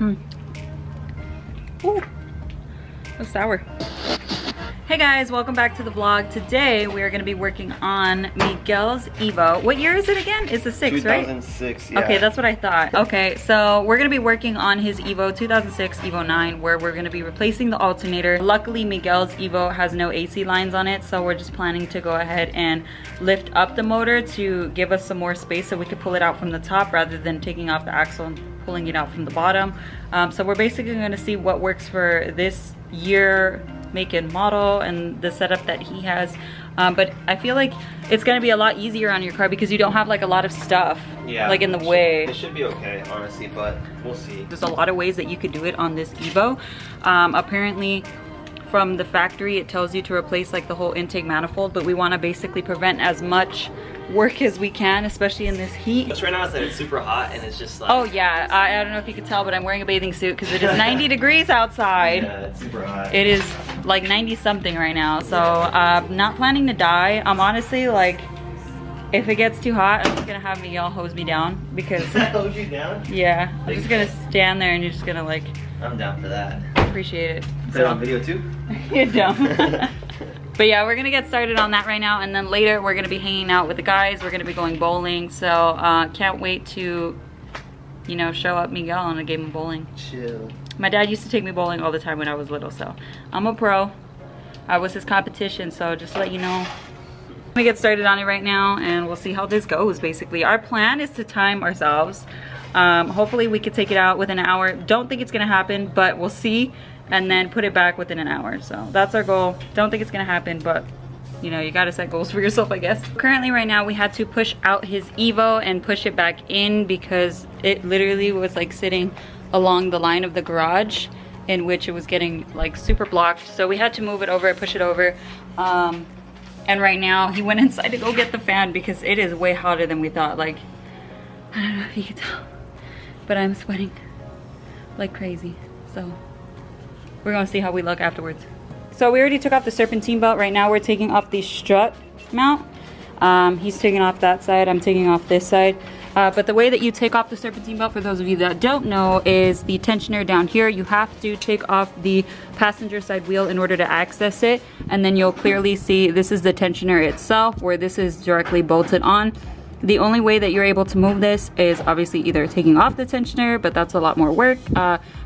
Ooh, so sour. Hey guys, welcome back to the vlog. Today we are going to be working on Miguel's Evo. What year is it again? It's the 6th, right? 2006, yeah. Okay, that's what I thought. Okay, so we're going to be working on his Evo 2006 Evo 9, where we're going to be replacing the alternator. Luckily, Miguel's Evo has no AC lines on it, so we're just planning to go ahead and lift up the motor to give us some more space so we could pull it out from the top rather than taking off the axle and pulling it out from the bottom. So we're basically going to see what works for this year, make and model, and the setup that he has. But I feel like it's gonna be a lot easier on your car because you don't have like a lot of stuff like in the way. It should be okay, honestly, but we'll see. There's a lot of ways that you could do it on this Evo. Apparently from the factory it tells you to replace like the whole intake manifold, but we want to basically prevent as much work as we can, especially in this heat. Just right now it's super hot and it's just like... Oh yeah, I don't know if you can tell, but I'm wearing a bathing suit because it is 90 degrees outside. Yeah, it's super hot. It is like 90 something right now, so not planning to die. I'm honestly like, if it gets too hot, I'm just gonna have Miguel hose me down because... Hose you down? Yeah, I'm just gonna stand there and you're just gonna like... I'm down for that. Appreciate it. Is that on video too? You're dumb. But yeah, we're gonna get started on that right now, and then later we're gonna be hanging out with the guys. We're gonna be going bowling, so can't wait to, you know, show up Miguel on a game of bowling. Chill. My dad used to take me bowling all the time when I was little, so I'm a pro. I was his competition, so just to let you know. I'm gonna get started on it right now, and we'll see how this goes, basically. Our plan is to time ourselves. Hopefully we could take it out within an hour. Don't think it's gonna happen, but we'll see. And then put it back within an hour. So that's our goal. Don't think it's gonna happen, but you know, you gotta set goals for yourself, I guess. Currently right now we had to push out his Evo and push it back in because it literally was like sitting along the line of the garage in which it was getting like super blocked. So we had to move it over, push it over. And right now he went inside to go get the fan because it is way hotter than we thought. Like, I don't know if you can tell, but I'm sweating like crazy. So we're gonna see how we look afterwards. So we already took off the serpentine belt. Right now we're taking off the strut mount. He's taking off that side, I'm taking off this side. But the way that you take off the serpentine belt, for those of you that don't know, is the tensioner down here. You have to take off the passenger side wheel in order to access it. And then you'll clearly see this is the tensioner itself, where this is directly bolted on. The only way that you're able to move this is obviously either taking off the tensioner, but that's a lot more work,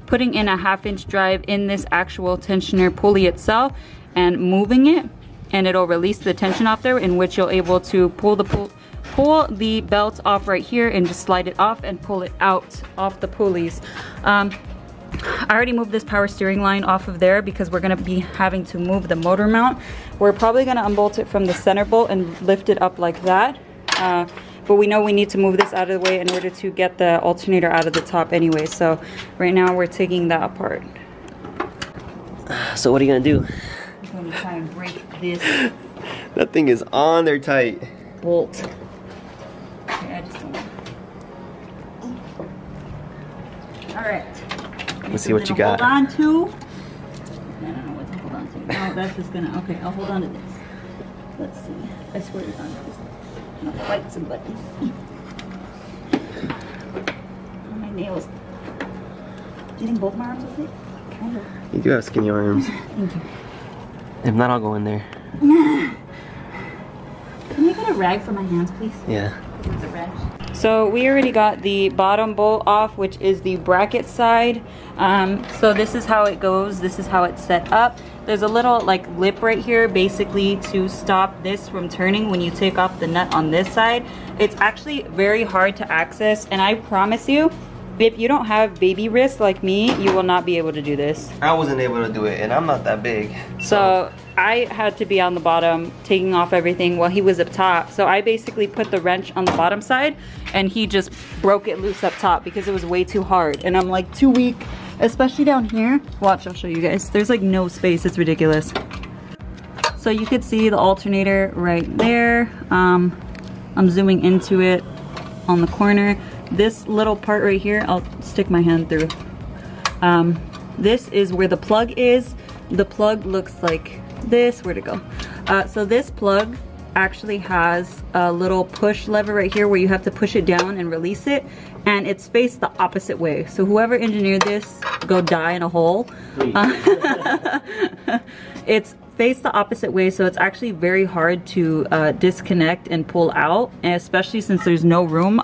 putting in a 1/2-inch drive in this actual tensioner pulley itself and moving it, and it'll release the tension off there, in which you're able to pull the belt off right here and just slide it off and pull it out off the pulleys. I already moved this power steering line off of there because we're gonna be having to move the motor mount. We're probably gonna unbolt it from the center bolt and lift it up like that. But we know we need to move this out of the way in order to get the alternator out of the top anyway. So right now we're taking that apart. So what are you gonna do? I'm gonna try and break this That thing is on there tight. bolt. Okay, I just don't know. Alright. Let's see what you got. Hold on to. I don't know what to hold on to. Oh, that's just gonna, okay, I'll hold on to this. Let's see. I swear to God. I'm gonna fight somebody. My nails. Do you think both my arms will fit? Kind of. You do have skinny arms. Thank you. If not, I'll go in there. Can you get a rag for my hands, please? Yeah. The rag. So we already got the bottom bolt off, which is the bracket side. So this is how it goes. This is how it's set up. There's a little like lip right here basically to stop this from turning when you take off the nut on this side. It's actually very hard to access, and I promise you, if you don't have baby wrists like me, you will not be able to do this. I wasn't able to do it, and I'm not that big. So I had to be on the bottom taking off everything while he was up top. So I basically put the wrench on the bottom side and he just broke it loose up top because it was way too hard. And I'm like too weak, especially down here. Watch, I'll show you guys. There's like no space, it's ridiculous. So you could see the alternator right there. I'm zooming into it on the corner. This little part right here, I'll stick my hand through. This is where the plug is. The plug looks like this. Where'd it go? So this plug actually has a little push lever right here where you have to push it down and release it, and it's faced the opposite way. So whoever engineered this, go die in a hole. It's faced the opposite way, so it's actually very hard to disconnect and pull out, and especially since there's no room.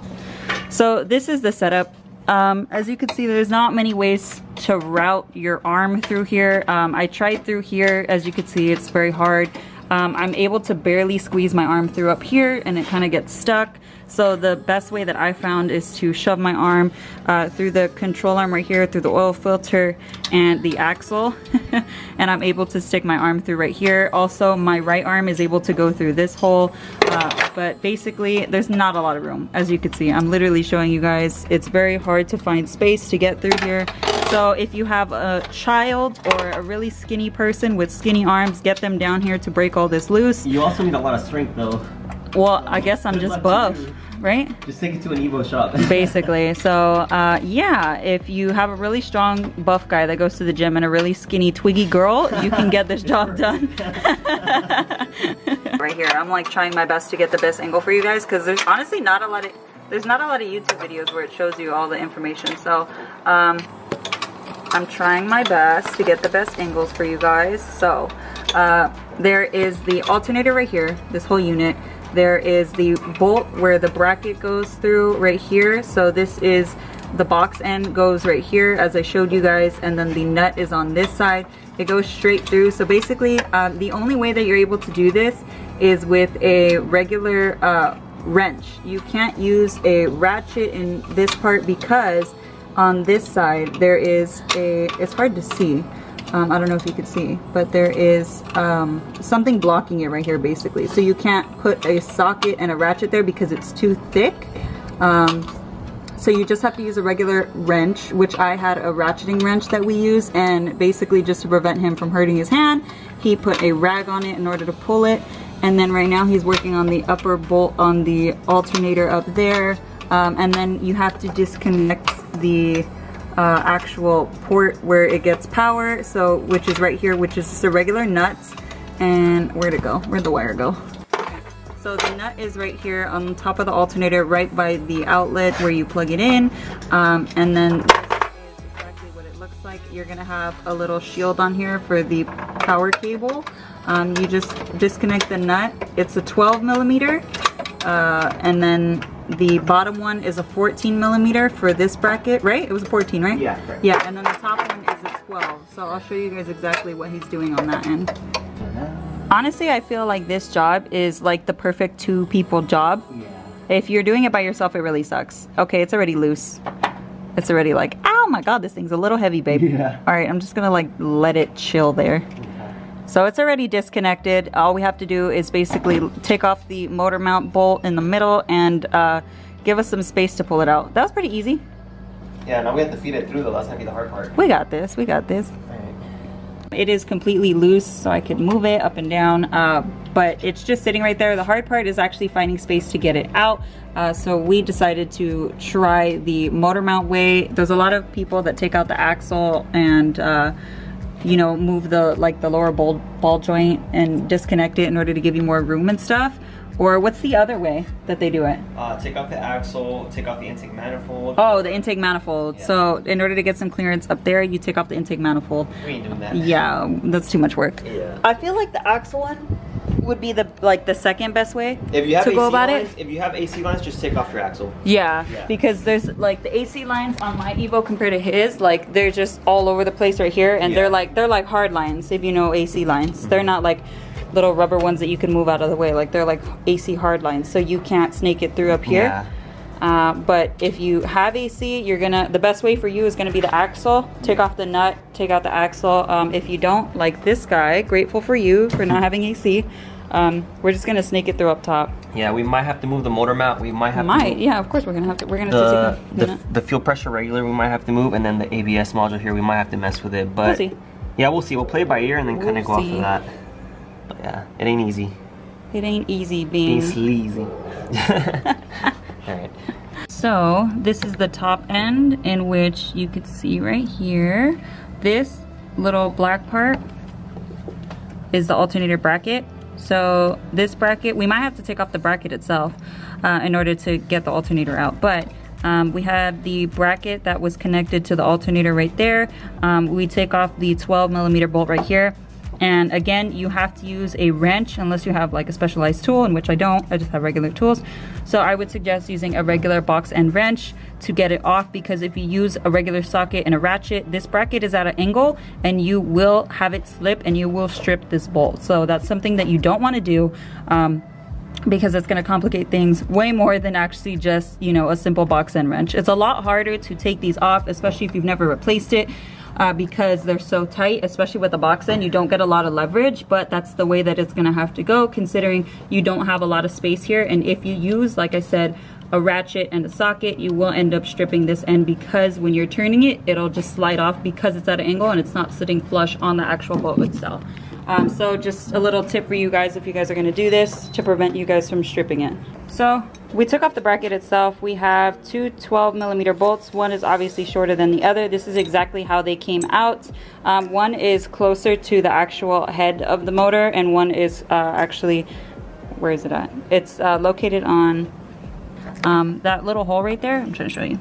So this is the setup. As you can see, there's not many ways to route your arm through here. I tried through here. As you can see, it's very hard. I'm able to barely squeeze my arm through up here, and it kind of gets stuck. So the best way that I found is to shove my arm through the control arm right here, through the oil filter and the axle, and I'm able to stick my arm through right here. Also, my right arm is able to go through this hole, but basically there's not a lot of room. As you can see, I'm literally showing you guys, it's very hard to find space to get through here. So if you have a child or a really skinny person with skinny arms, get them down here to break all this loose. You also need a lot of strength though. Well, I guess I'm just buff, right? Just take it to an Evo shop. Basically. So yeah, if you have a really strong buff guy that goes to the gym and a really skinny twiggy girl, you can get this job done. Right here, I'm like trying my best to get the best angle for you guys, because there's honestly not a lot of YouTube videos where it shows you all the information. So I'm trying my best to get the best angles for you guys. So there is the alternator right here, this whole unit. There is the bolt where the bracket goes through right here. So this is the box end goes right here, as I showed you guys, and then the nut is on this side. It goes straight through. So basically, the only way that you're able to do this is with a regular wrench. You can't use a ratchet in this part because on this side there is it's hard to see. I don't know if you could see, but there is something blocking it right here basically. So you can't put a socket and a ratchet there because it's too thick. So you just have to use a regular wrench, which I had a ratcheting wrench that we use, and basically just to prevent him from hurting his hand, he put a rag on it in order to pull it. And then right now he's working on the upper bolt on the alternator up there. And then you have to disconnect the actual port where it gets power, so which is right here, which is just a regular nut. And where'd it go? Where'd the wire go? So the nut is right here on top of the alternator, right by the outlet where you plug it in. And then this is exactly what it looks like. You're gonna have a little shield on here for the power cable. You just disconnect the nut. It's a 12 millimeter, and then the bottom one is a 14 millimeter for this bracket, right? It was a 14, right? Yeah, correct. Yeah, and then the top one is a 12. So I'll show you guys exactly what he's doing on that end. Honestly, I feel like this job is like the perfect two people job. Yeah. If you're doing it by yourself, it really sucks. Okay, it's already loose. It's already like, oh my god, this thing's a little heavy, babe. Yeah. All right, I'm just gonna like let it chill there. So it's already disconnected. All we have to do is basically take off the motor mount bolt in the middle and give us some space to pull it out. That was pretty easy. Yeah, now we have to feed it through though. That's gonna be the hard part. We got this, we got this. All right. It is completely loose, so I could move it up and down, but it's just sitting right there. The hard part is actually finding space to get it out. So we decided to try the motor mount way. There's a lot of people that take out the axle and you know, move the lower ball joint and disconnect it in order to give you more room and stuff. Or what's the other way that they do it? Take off the axle, take off the intake manifold. Oh, the intake manifold. Yeah. So in order to get some clearance up there, you take off the intake manifold. We ain't doing that. Yeah, that's too much work. Yeah. I feel like the axle one would be the second best way if you have to AC go about lines, it. If you have AC lines, just take off your axle. Yeah, because there's like the AC lines on my Evo compared to his, like they're just all over the place right here, and they're like hard lines, if you know AC lines. They're not like little rubber ones that you can move out of the way. Like they're like AC hard lines, so you can't snake it through up here. Yeah. But if you have AC, the best way for you is gonna be the axle. Take off the nut, take out the axle. If you don't, like this guy, grateful for you for not having AC. We're just gonna snake it through up top. Yeah, we might have to move the motor mount. We might have to move yeah, of course we're gonna have to. We're gonna take the fuel pressure regulator. We might have to move, and then the ABS module here. We might have to mess with it, but we'll see. Yeah, we'll see. We'll play it by ear and then kind of go off of that. But yeah, it ain't easy. It ain't easy being sleazy. All right. So this is the top end, in which you could see right here. This little black part is the alternator bracket. So this bracket, we might have to take off the bracket itself in order to get the alternator out, but we have the bracket that was connected to the alternator right there. We take off the 12mm bolt right here. And again, you have to use a wrench unless you have like a specialized tool, in which I don't, I just have regular tools. So I would suggest using a regular box end wrench to get it off, because if you use a regular socket and a ratchet, this bracket is at an angle and you will have it slip and you will strip this bolt. So that's something that you don't want to do, because it's going to complicate things way more than actually just, you know, a simple box end wrench. It's a lot harder to take these off, especially if you've never replaced it. Because they're so tight, especially with the box end, you don't get a lot of leverage, but that's the way that it's gonna have to go, considering you don't have a lot of space here. And if you use, like I said, a ratchet and a socket, you will end up stripping this end, because when you're turning it, it'll just slide off because it's at an angle and it's not sitting flush on the actual bolt itself. So just a little tip for you guys if you guys are gonna do this, to prevent you guys from stripping it. So we took off the bracket itself. We have two 12mm bolts. One is obviously shorter than the other. This is exactly how they came out. One is closer to the actual head of the motor, and one is actually, where is it at? It's located on that little hole right there. I'm trying to show you.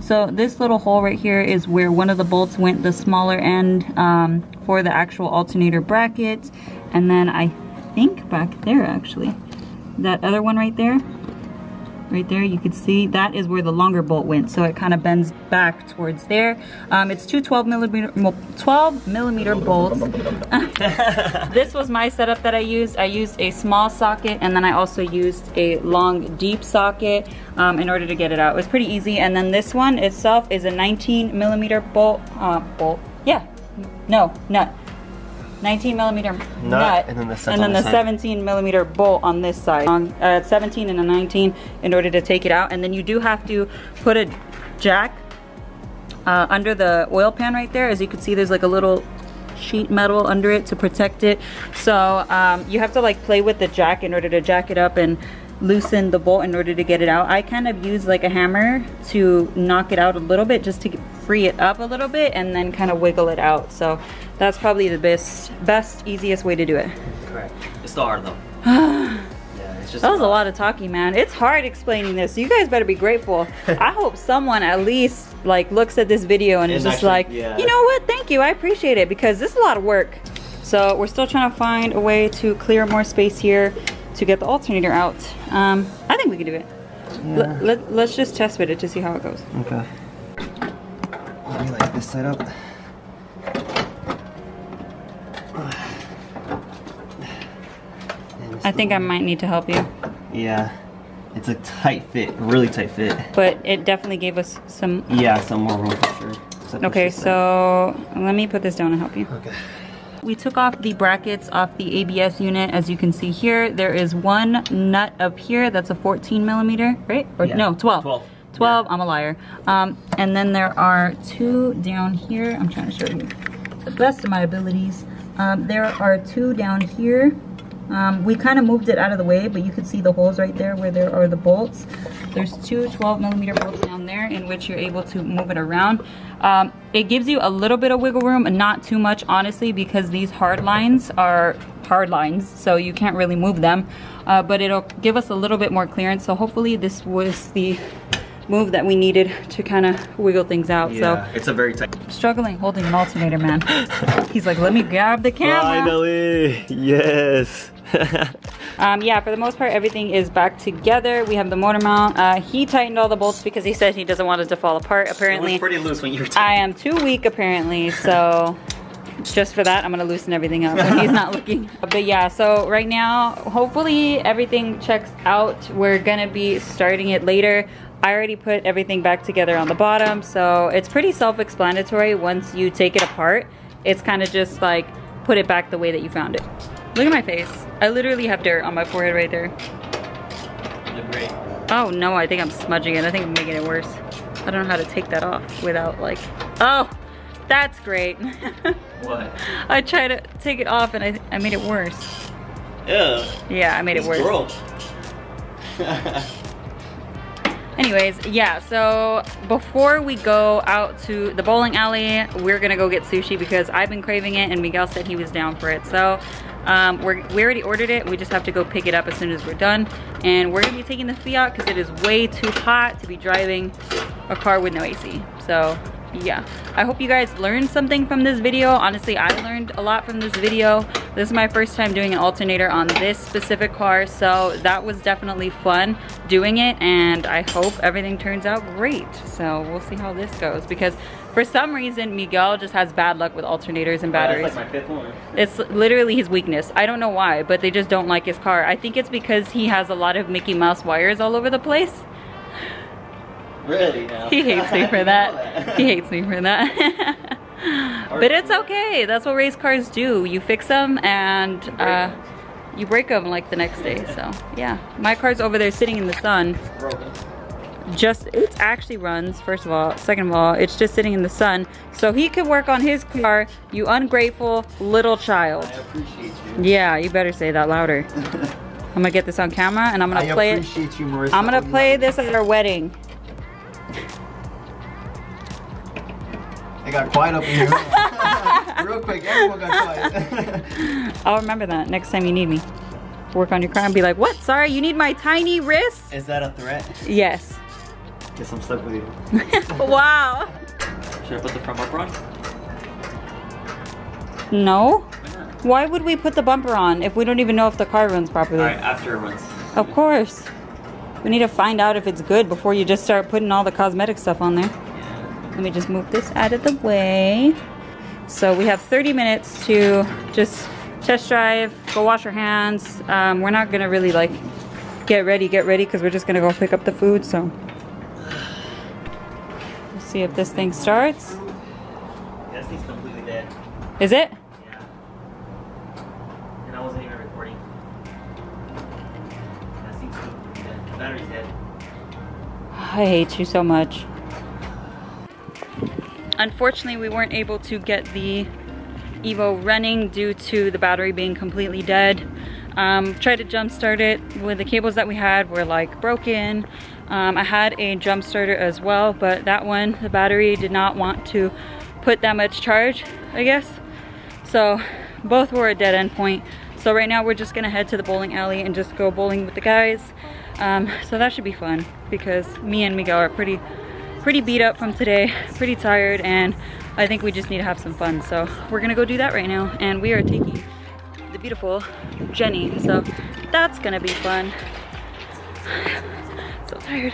So this little hole right here is where one of the bolts went, the smaller end, for the actual alternator bracket. And then I think back there, actually, that other one right there, you can see that is where the longer bolt went. So it kind of bends back towards there. It's two 12mm bolts. This was my setup that I used. I used a small socket, and then I also used a long, deep socket in order to get it out. It was pretty easy. And then this one itself is a 19mm bolt. Nut. 19mm nut, and then the 17mm bolt on this side. 17 and a 19 in order to take it out. And then you do have to put a jack under the oil pan right there. As you can see, there's like a little sheet metal under it to protect it. So you have to like play with the jack in order to jack it up and loosen the bolt in order to get it out. I kind of use like a hammer to knock it out a little bit, just to free it up a little bit, and then kind of wiggle it out. So that's probably the best, easiest way to do it. Correct. It's still hard though. Yeah, it's just. That was a lot of talking, man. It's hard explaining this. You guys better be grateful. I hope someone at least like looks at this video and is just actually, like, yeah, you know what? Thank you. I appreciate it, because this is a lot of work. So we're still trying to find a way to clear more space here to get the alternator out. I think we can do it. Yeah. Let's just test with it to see how it goes. Okay. Let me light this side up. I think I might need to help you. Yeah, it's a tight fit, really tight fit. But it definitely gave us some. Yeah, some more room for sure. Okay, so let me put this down and help you. Okay. We took off the brackets off the ABS unit. As you can see here, there is one nut up here that's a 14mm, right? Or yeah. No, 12. 12, yeah. I'm a liar. And then there are two down here. I'm trying to show you the best of my abilities. There are two down here. We kind of moved it out of the way, but you can see the holes right there where there are the bolts. There's two 12mm bolts down there in which you're able to move it around. It gives you a little bit of wiggle room, and not too much, honestly, because these hard lines are hard lines, so you can't really move them. But it'll give us a little bit more clearance. So hopefully this was the move that we needed to kind of wiggle things out. Yeah, so it's a very tight. Struggling holding an alternator, man. He's like, let me grab the camera. Finally, yes. Yeah, for the most part, everything is back together. We have the motor mount. He tightened all the bolts because he said he doesn't want it to fall apart. Apparently, it was pretty loose when you were I am too weak, apparently. So just for that, I'm gonna loosen everything up when he's not looking. But yeah, so right now, hopefully everything checks out. We're gonna be starting it later. I already put everything back together on the bottom, so it's pretty self-explanatory. Once you take it apart, it's kind of just like put it back the way that you found it. Look at my face. I literally have dirt on my forehead right there. You look great. Oh no, I think I'm smudging it. I think I'm making it worse. I don't know how to take that off without like, oh, that's great. What? I tried to take it off and I made it worse. Yeah. Yeah, I made it worse. Girl. Anyways, yeah, so before we go out to the bowling alley, we're gonna go get sushi because I've been craving it and Miguel said he was down for it. So We already ordered it. We just have to go pick it up as soon as we're done. And we're gonna be taking the Fiat because it is way too hot to be driving a car with no AC. So yeah, I hope you guys learned something from this video. Honestly, I learned a lot from this video. This is my first time doing an alternator on this specific car, so that was definitely fun doing it, and I hope everything turns out great. So we'll see how this goes, because for some reason Miguel just has bad luck with alternators and batteries. That's like my 5th one. It's literally his weakness. I don't know why, but they just don't like his car. I think it's because he has a lot of Mickey Mouse wires all over the place. Really? No. He hates me for that. He hates me for that. But it's okay. That's what race cars do. You fix them and you break them like the next day. So yeah, my car's over there sitting in the sun. Broken. It actually runs, first of all. Second of all, it's just sitting in the sun so he could work on his car. You ungrateful little child. I appreciate you. Yeah, you better say that louder. I'm gonna get this on camera and I'm gonna play it. I appreciate you, Marissa. I'm gonna play this at our wedding. It got quiet up in here. Real quick, everyone got quiet. I'll remember that next time you need me. Work on your car and be like, what? Sorry, you need my tiny wrist? Is that a threat? Yes. Guess I'm stuck with you. Wow. Should I put the front bumper on? No. Why would we put the bumper on if we don't even know if the car runs properly? Alright, after it runs. Of course. We need to find out if it's good before you just start putting all the cosmetic stuff on there. Let me just move this out of the way. So we have 30 minutes to just test drive, go wash our hands. We're not gonna really like get ready because we're just gonna go pick up the food. So we'll see if this thing starts. This thing's completely dead. Is it? Yeah. And I wasn't even recording. That thing's completely dead. The battery's dead. I hate you so much. Unfortunately, we weren't able to get the Evo running due to the battery being completely dead. Tried to jump start it with the cables that we had were like broken. I had a jump starter as well, but that one, the battery did not want to put that much charge, I guess. So both were a dead end point. So right now we're just gonna head to the bowling alley and just go bowling with the guys. So that should be fun because me and Miguel are pretty beat up from today, pretty tired, and I think we just need to have some fun. So we're gonna go do that right now, and we are taking the beautiful Jenny, so that's gonna be fun. So tired.